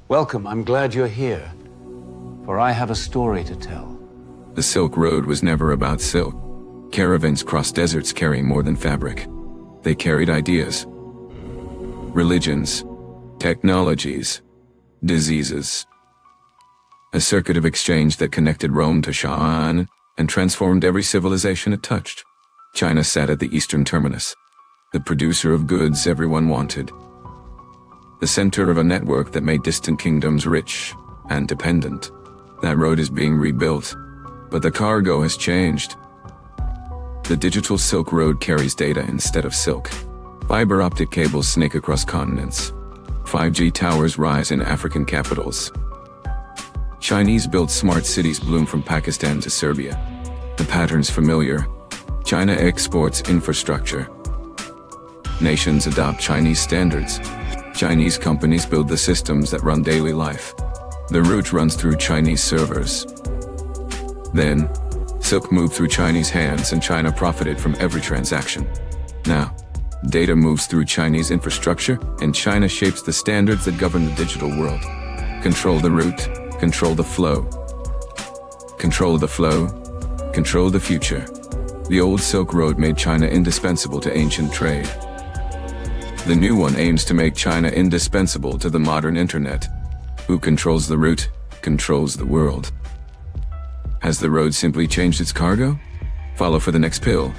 Welcome, I'm glad you're here, for I have a story to tell. The Silk Road was never about silk. Caravans crossed deserts carrying more than fabric. They carried ideas, religions, technologies, diseases. A circuit of exchange that connected Rome to Chang'an and transformed every civilization it touched. China sat at the eastern terminus, the producer of goods everyone wanted. The center of a network that made distant kingdoms rich and dependent. That road is being rebuilt, but the cargo has changed. The digital Silk Road carries data instead of silk. Fiber-optic cables snake across continents. 5G towers rise in African capitals. Chinese-built smart cities bloom from Pakistan to Serbia. The pattern's familiar. China exports infrastructure. Nations adopt Chinese standards. Chinese companies build the systems that run daily life. The route runs through Chinese servers. Then, silk moved through Chinese hands and China profited from every transaction. Now, data moves through Chinese infrastructure and China shapes the standards that govern the digital world. Control the route, control the flow. Control the flow, control the future. The old Silk Road made China indispensable to ancient trade. The new one aims to make China indispensable to the modern internet. Who controls the route, controls the world. Has the road simply changed its cargo? Follow for the next pill.